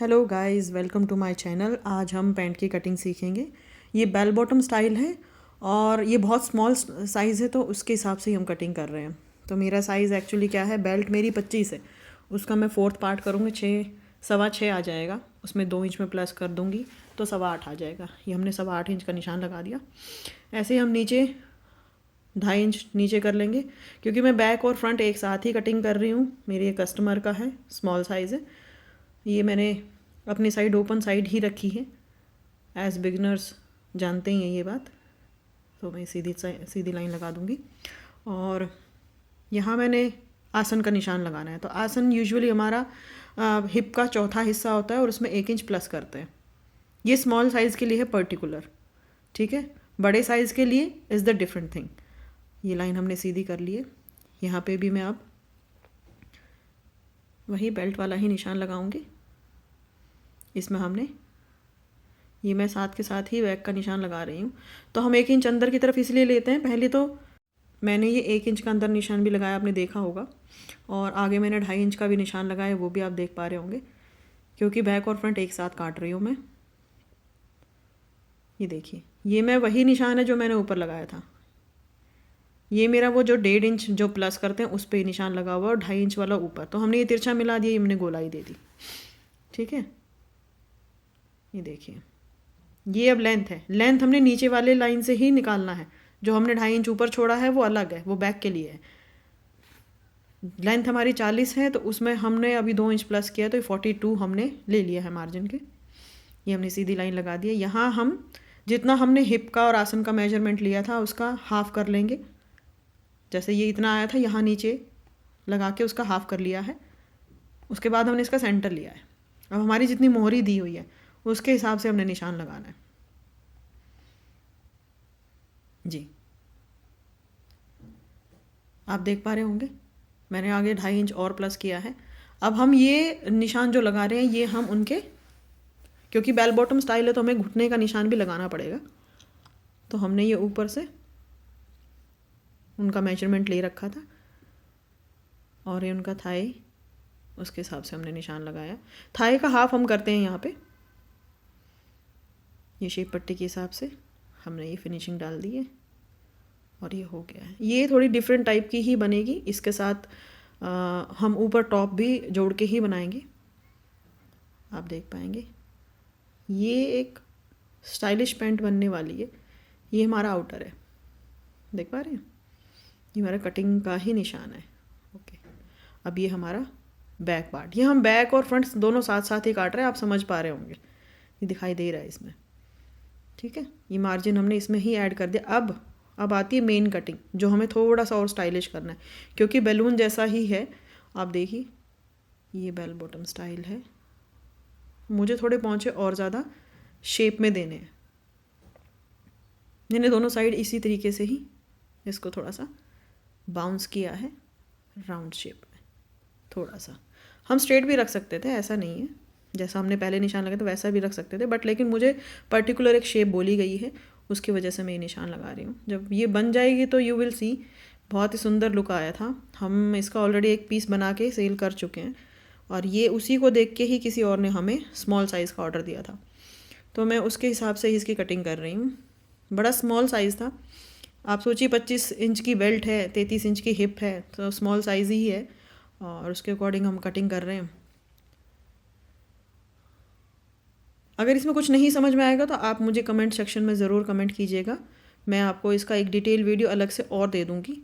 Hello guys, welcome to my channel. आज हम pant की कटिंग सीखेंगे। ये बेल बॉटम स्टाइल है और ये बहुत स्मॉल साइज़ है, तो उसके हिसाब से ही हम कटिंग कर रहे हैं। तो मेरा साइज़ एक्चुअली क्या है, बेल्ट मेरी 25 है, उसका मैं 4th पार्ट करूँगी, 6 आ जाएगा। उसमें 2 इंच में प्लस कर दूँगी तो 8.25 आ जाएगा। ये हमने 8.25 इंच का निशान लगा दिया। ऐसे ही हम नीचे 2.5 इंच नीचे कर लेंगे, क्योंकि मैं बैक और फ्रंट एक साथ ही कटिंग कर रही हूँ। मेरे कस्टमर का है, स्मॉल साइज़ है। ये मैंने अपनी साइड ओपन साइड ही रखी है, एज़ बिगनर्स जानते ही हैं ये बात। तो मैं सीधी लाइन लगा दूँगी। और यहाँ मैंने आसन का निशान लगाना है। तो आसन यूजुअली हमारा हिप का चौथा हिस्सा होता है और उसमें 1 इंच प्लस करते हैं। ये स्मॉल साइज़ के लिए है पर्टिकुलर, ठीक है। बड़े साइज़ के लिए इज़ द डिफरेंट थिंग। ये लाइन हमने सीधी कर ली है। यहाँ पे भी मैं अब वही बेल्ट वाला ही निशान लगाऊंगी। इसमें हमने ये मैं साथ के साथ ही बैक का निशान लगा रही हूँ। तो हम 1 इंच अंदर की तरफ इसलिए लेते हैं, पहले तो मैंने ये 1 इंच का अंदर निशान भी लगाया, आपने देखा होगा। और आगे मैंने 2.5 इंच का भी निशान लगाया, वो भी आप देख पा रहे होंगे, क्योंकि बैक और फ्रंट एक साथ काट रही हूँ मैं। ये देखिए, ये मैं वही निशान है जो मैंने ऊपर लगाया था। ये मेरा वो जो 1.5 इंच जो प्लस करते हैं उस पर निशान लगा हुआ और 2.5 इंच वाला ऊपर। तो हमने ये तिरछा मिला दिया, ये हमने गोलाई दे दी, ठीक है। ये देखिए, ये अब लेंथ है। लेंथ हमने नीचे वाले लाइन से ही निकालना है। जो हमने 2.5 इंच ऊपर छोड़ा है वो अलग है, वो बैक के लिए है। लेंथ हमारी 40 है, तो उसमें हमने अभी 2 इंच प्लस किया, तो 42 हमने ले लिया है मार्जिन के। ये हमने सीधी लाइन लगा दी है। यहाँ हम जितना हमने हिप का और आसन का मेजरमेंट लिया था उसका हाफ कर लेंगे। जैसे ये इतना आया था, यहाँ नीचे लगा के उसका हाफ कर लिया है। उसके बाद हमने इसका सेंटर लिया है। अब हमारी जितनी मोहरी दी हुई है उसके हिसाब से हमने निशान लगाना है जी। आप देख पा रहे होंगे, मैंने आगे 2.5 इंच और प्लस किया है। अब हम ये निशान जो लगा रहे हैं, ये हम उनके, क्योंकि बेल बॉटम स्टाइल है तो हमें घुटने का निशान भी लगाना पड़ेगा। तो हमने ये ऊपर से उनका मेजरमेंट ले रखा था और ये उनका थाई, उसके हिसाब से हमने निशान लगाया। थाई का हाफ हम करते हैं यहाँ पे। ये शेप पट्टी के हिसाब से हमने ये फिनिशिंग डाल दी है और ये हो गया है। ये थोड़ी डिफरेंट टाइप की ही बनेगी। इसके साथ हम ऊपर टॉप भी जोड़ के ही बनाएंगे, आप देख पाएंगे। ये एक स्टाइलिश पैंट बनने वाली है। ये हमारा आउटर है, देख पा रहे हैं, ये हमारा कटिंग का ही निशान है। ओके, अब ये हमारा बैक पार्ट, ये हम बैक और फ्रंट दोनों साथ साथ ही काट रहे हैं, आप समझ पा रहे होंगे, ये दिखाई दे रहा है इसमें, ठीक है। ये मार्जिन हमने इसमें ही ऐड कर दिया। अब आती है मेन कटिंग, जो हमें थोड़ा सा और स्टाइलिश करना है, क्योंकि बैलून जैसा ही है। आप देखिए, ये बेल बॉटम स्टाइल है। मुझे थोड़े पहुँचे और ज़्यादा शेप में देने हैं। मैंने दोनों साइड इसी तरीके से ही इसको थोड़ा सा बाउंस किया है राउंड शेप में। थोड़ा सा हम स्ट्रेट भी रख सकते थे, ऐसा नहीं है, जैसा हमने पहले निशान लगाया था वैसा भी रख सकते थे, बट लेकिन मुझे पर्टिकुलर एक शेप बोली गई है, उसकी वजह से मैं ये निशान लगा रही हूँ। जब ये बन जाएगी तो यू विल सी, बहुत ही सुंदर लुक आया था। हम इसका ऑलरेडी एक पीस बना के सेल कर चुके हैं और ये उसी को देख के ही किसी और ने हमें स्मॉल साइज़ का ऑर्डर दिया था, तो मैं उसके हिसाब से ही इसकी कटिंग कर रही हूँ। बड़ा स्मॉल साइज़ था। आप सोचिए 25 इंच की बेल्ट है, 33 इंच की हिप है, तो स्मॉल साइज़ ही है और उसके अकॉर्डिंग हम कटिंग कर रहे हैं। अगर इसमें कुछ नहीं समझ में आएगा तो आप मुझे कमेंट सेक्शन में ज़रूर कमेंट कीजिएगा। मैं आपको इसका एक डिटेल वीडियो अलग से और दे दूँगी,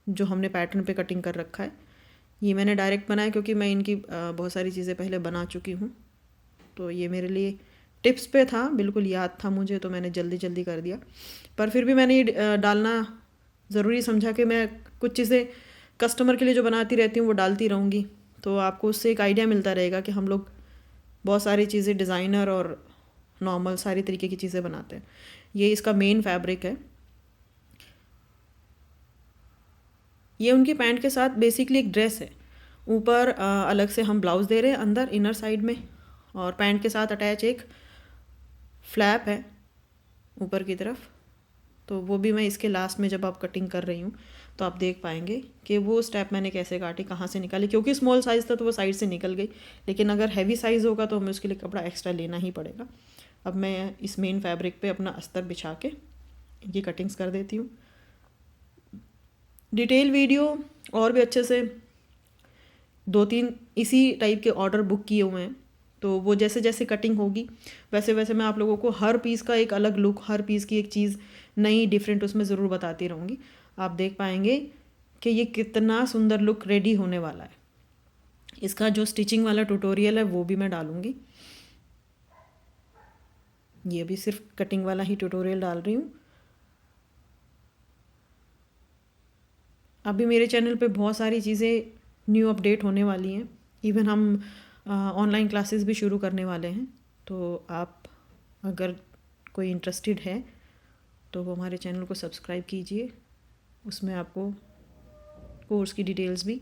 जो हमने पैटर्न पे कटिंग कर रखा है। ये मैंने डायरेक्ट बनाया क्योंकि मैं इनकी बहुत सारी चीज़ें पहले बना चुकी हूँ, तो ये मेरे लिए टिप्स पे था, बिल्कुल याद था मुझे, तो मैंने जल्दी जल्दी कर दिया। पर फिर भी मैंने ये डालना ज़रूरी समझा कि मैं कुछ चीज़ें कस्टमर के लिए जो बनाती रहती हूँ वो डालती रहूँगी, तो आपको उससे एक आइडिया मिलता रहेगा कि हम लोग बहुत सारी चीज़ें डिज़ाइनर और नॉर्मल सारी तरीके की चीज़ें बनाते हैं। ये इसका मेन फैब्रिक है। ये उनकी पैंट के साथ बेसिकली एक ड्रेस है। ऊपर अलग से हम ब्लाउज़ दे रहे हैं अंदर इनर साइड में, और पैंट के साथ अटैच एक फ्लैप है ऊपर की तरफ, तो वो भी मैं इसके लास्ट में जब आप कटिंग कर रही हूँ तो आप देख पाएंगे कि वो स्टेप मैंने कैसे काटी, कहाँ से निकाली। क्योंकि स्मॉल साइज़ था तो वो साइड से निकल गई, लेकिन अगर हैवी साइज़ होगा तो हमें उसके लिए कपड़ा एक्स्ट्रा लेना ही पड़ेगा। अब मैं इस मेन फैब्रिक पे अपना अस्तर बिछा के ये कटिंग्स कर देती हूँ। डिटेल वीडियो और भी अच्छे से 2-3 इसी टाइप के ऑर्डर बुक किए हुए हैं, तो वो जैसे जैसे कटिंग होगी वैसे वैसे मैं आप लोगों को हर पीस का एक अलग लुक, हर पीस की एक चीज़ नई डिफरेंट उसमें ज़रूर बताती रहूँगी। आप देख पाएंगे कि ये कितना सुंदर लुक रेडी होने वाला है। इसका जो स्टिचिंग वाला ट्यूटोरियल है वो भी मैं डालूँगी। ये अभी सिर्फ कटिंग वाला ही ट्यूटोरियल डाल रही हूँ। अभी मेरे चैनल पे बहुत सारी चीज़ें न्यू अपडेट होने वाली हैं। इवन हम ऑनलाइन क्लासेस भी शुरू करने वाले हैं, तो आप अगर कोई इंटरेस्टेड है तो वो हमारे चैनल को सब्सक्राइब कीजिए। उसमें आपको कोर्स की डिटेल्स भी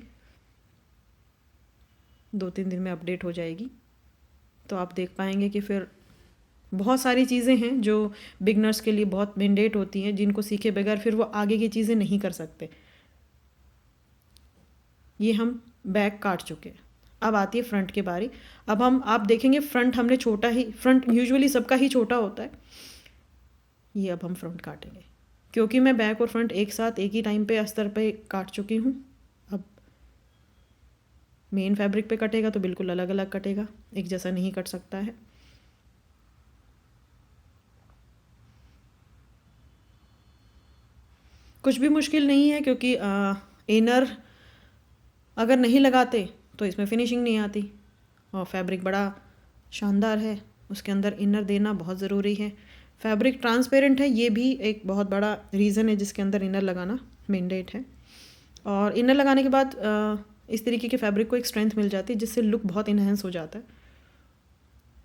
2-3 दिन में अपडेट हो जाएगी। तो आप देख पाएंगे कि फिर बहुत सारी चीज़ें हैं जो बिगनर्स के लिए बहुत मैंडेट होती हैं, जिनको सीखे बगैर फिर वो आगे की चीज़ें नहीं कर सकते। ये हम बैक काट चुके हैं, अब आती है फ्रंट की बारी। अब आप देखेंगे फ्रंट हमने छोटा ही, फ्रंट यूजुअली सबका ही छोटा होता है। ये अब हम फ्रंट काटेंगे, क्योंकि मैं बैक और फ्रंट एक साथ एक ही टाइम पे अस्तर पे काट चुकी हूँ। अब मेन फैब्रिक पे कटेगा तो बिल्कुल अलग अलग कटेगा, एक जैसा नहीं कट सकता है। कुछ भी मुश्किल नहीं है, क्योंकि इनर अगर नहीं लगाते तो इसमें फिनिशिंग नहीं आती। और फैब्रिक बड़ा शानदार है, उसके अंदर इनर देना बहुत ज़रूरी है। फैब्रिक ट्रांसपेरेंट है, ये भी एक बहुत बड़ा रीज़न है जिसके अंदर इनर लगाना मैंडेट है। और इनर लगाने के बाद इस तरीके के फैब्रिक को एक स्ट्रेंथ मिल जाती है, जिससे लुक बहुत इन्हेंस हो जाता है।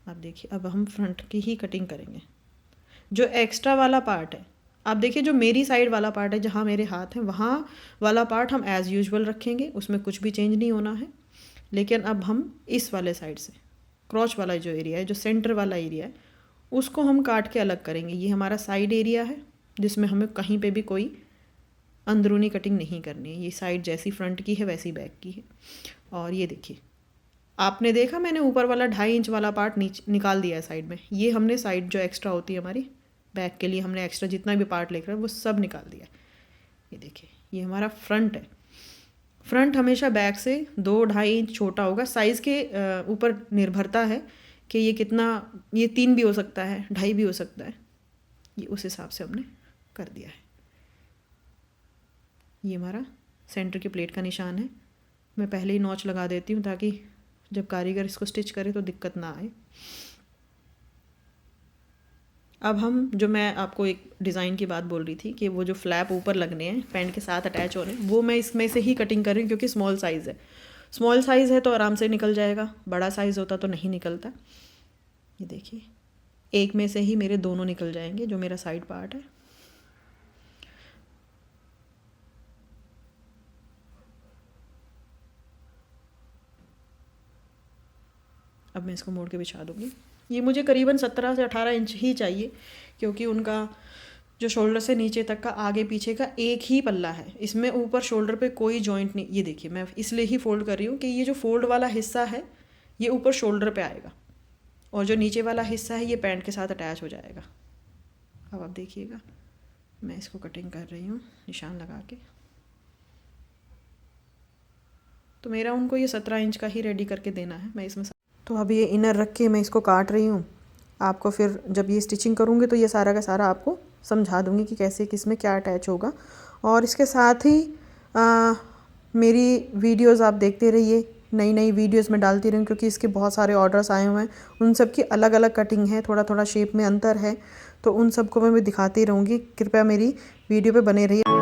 आप देखिए, अब हम फ्रंट की ही कटिंग करेंगे। जो एक्स्ट्रा वाला पार्ट है, आप देखिए जो मेरी साइड वाला पार्ट है, जहाँ मेरे हाथ हैं वहाँ वाला पार्ट हम एज़ यूजुअल रखेंगे, उसमें कुछ भी चेंज नहीं होना है। लेकिन अब हम इस वाले साइड से क्रॉच वाला जो एरिया है, जो सेंटर वाला एरिया है, उसको हम काट के अलग करेंगे। ये हमारा साइड एरिया है जिसमें हमें कहीं पे भी कोई अंदरूनी कटिंग नहीं करनी है। ये साइड जैसी फ्रंट की है वैसी बैक की है। और ये देखिए, आपने देखा मैंने ऊपर वाला 2.5 इंच वाला पार्ट नीचे निकाल दिया है साइड में। ये हमने साइड जो एक्स्ट्रा होती है हमारी बैक के लिए, हमने एक्स्ट्रा जितना भी पार्ट लेकर वो सब निकाल दिया। ये देखिए, ये हमारा फ्रंट है। फ्रंट हमेशा बैक से 2-2.5 इंच छोटा होगा। साइज़ के ऊपर निर्भरता है कि ये कितना, ये 3 भी हो सकता है, 2.5 भी हो सकता है। ये उस हिसाब से हमने कर दिया है। ये हमारा सेंटर की प्लेट का निशान है। मैं पहले ही नॉच लगा देती हूँ ताकि जब कारीगर इसको स्टिच करे तो दिक्कत ना आए। अब हम, जो मैं आपको एक डिज़ाइन की बात बोल रही थी कि वो जो फ्लैप ऊपर लगने हैं पैंट के साथ अटैच होने, वो मैं इसमें से ही कटिंग कर रही हूँ, क्योंकि स्मॉल साइज़ है। स्मॉल साइज़ है तो आराम से निकल जाएगा, बड़ा साइज़ होता तो नहीं निकलता। ये देखिए, एक में से ही मेरे दोनों निकल जाएंगे, जो मेरा साइड पार्ट है। अब मैं इसको मोड़ के बिछा दूँगी। ये मुझे करीबन 17 से 18 इंच ही चाहिए, क्योंकि उनका जो शोल्डर से नीचे तक का आगे पीछे का एक ही पल्ला है। इसमें ऊपर शोल्डर पे कोई जॉइंट नहीं। ये देखिए, मैं इसलिए ही फोल्ड कर रही हूँ कि ये जो फोल्ड वाला हिस्सा है ये ऊपर शोल्डर पे आएगा, और जो नीचे वाला हिस्सा है ये पैंट के साथ अटैच हो जाएगा। अब आप देखिएगा, मैं इसको कटिंग कर रही हूँ निशान लगा के। तो मेरा उनको ये 17 इंच का ही रेडी करके देना है। मैं इसमें तो अब ये इनर रख के मैं इसको काट रही हूँ। आपको फिर जब ये स्टिचिंग करूँगी तो ये सारा का सारा आपको समझा दूँगी कि कैसे किस में क्या अटैच होगा। और इसके साथ ही मेरी वीडियोस आप देखते रहिए, नई नई वीडियोस मैं डालती रहूँ, क्योंकि इसके बहुत सारे ऑर्डर्स आए हुए हैं। उन सब की अलग अलग कटिंग है, थोड़ा थोड़ा शेप में अंतर है, तो उन सब को मैं दिखाती रहूँगी। कृपया मेरी वीडियो पे बने रहिए।